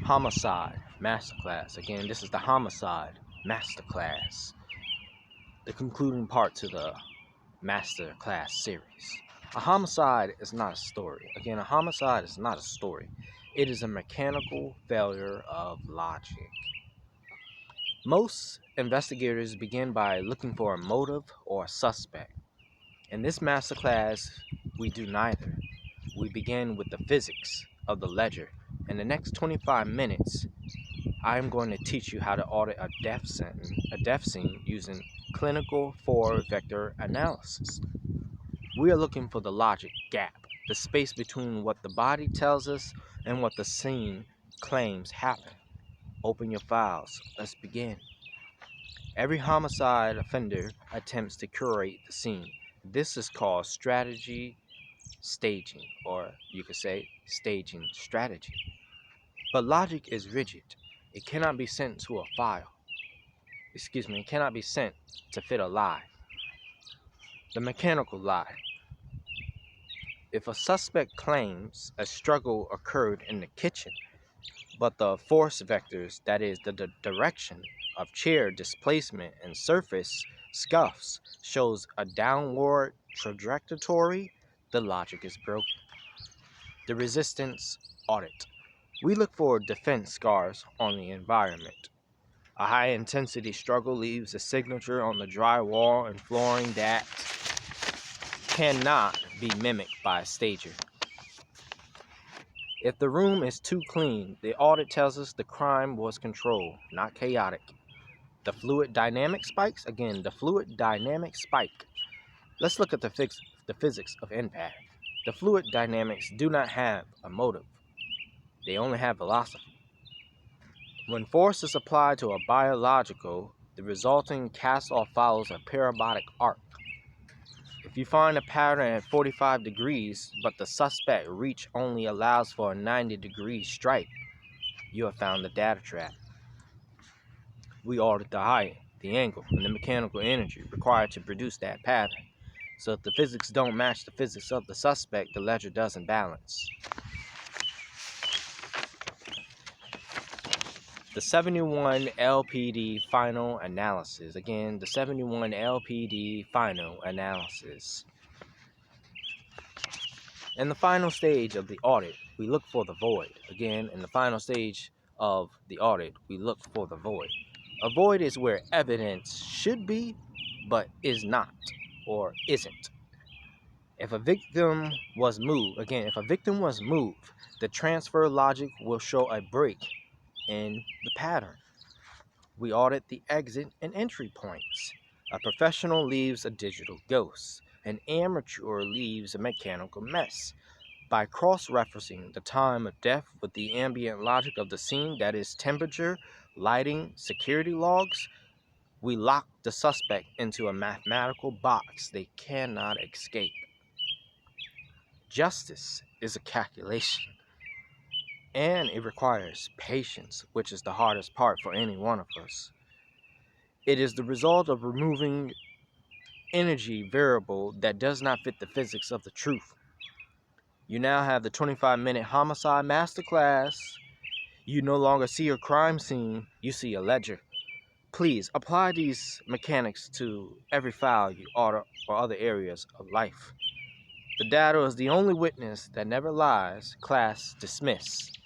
Homicide Masterclass. Again, this is the Homicide Masterclass, the concluding part to the Masterclass series. A homicide is not a story. Again, a homicide is not a story. It is a mechanical failure of logic. Most investigators begin by looking for a motive or a suspect. In this masterclass, we do neither. We begin with the physics of the ledger. In the next 25 minutes, I'm going to teach you how to audit a death scene using clinical 4-vector analysis. We are looking for the logic gap, the space between what the body tells us and what the scene claims happened. Open your files. Let's begin. Every homicide offender attempts to curate the scene. This is called strategy staging, or you could say staging strategy. But logic is rigid. It cannot be sent to a file. It cannot be sent to fit a lie. The mechanical lie. If a suspect claims a struggle occurred in the kitchen, but the force vectors, that is the direction of chair displacement and surface scuffs, shows a downward trajectory, the logic is broken. The resistance audit. We look for defense scars on the environment. A high-intensity struggle leaves a signature on the drywall and flooring that cannot be mimicked by a stager. If the room is too clean, the audit tells us the crime was controlled, not chaotic. The fluid dynamic spikes. Again, the fluid dynamic spike. Let's look at the physics of impact. The fluid dynamics do not have a motive. They only have velocity. When force is applied to a biological, the resulting cast-off follows a parabolic arc. If you find a pattern at 45 degrees, but the suspect reach only allows for a 90-degree strike, you have found the data trap. We audit the height, the angle, and the mechanical energy required to produce that pattern. So if the physics don't match the physics of the suspect, the ledger doesn't balance. The 71 LPD final analysis. Again, the 71 LPD final analysis. In the final stage of the audit, we look for the void. Again, in the final stage of the audit, we look for the void. A void is where evidence should be, but is not, or isn't. If a victim was moved, the transfer logic will show a break in the pattern. We audit the exit and entry points. A professional leaves a digital ghost. An amateur leaves a mechanical mess. By cross-referencing the time of death with the ambient logic of the scene, that is temperature, lighting, security logs, we lock the suspect into a mathematical box they cannot escape. Justice is a calculation, and it requires patience, which is the hardest part for any one of us. It is the result of removing energy variable that does not fit the physics of the truth. You now have the 25-minute homicide masterclass. You no longer see a crime scene, you see a ledger. Please apply these mechanics to every file you audit or other areas of life. The data is the only witness that never lies. Class dismissed.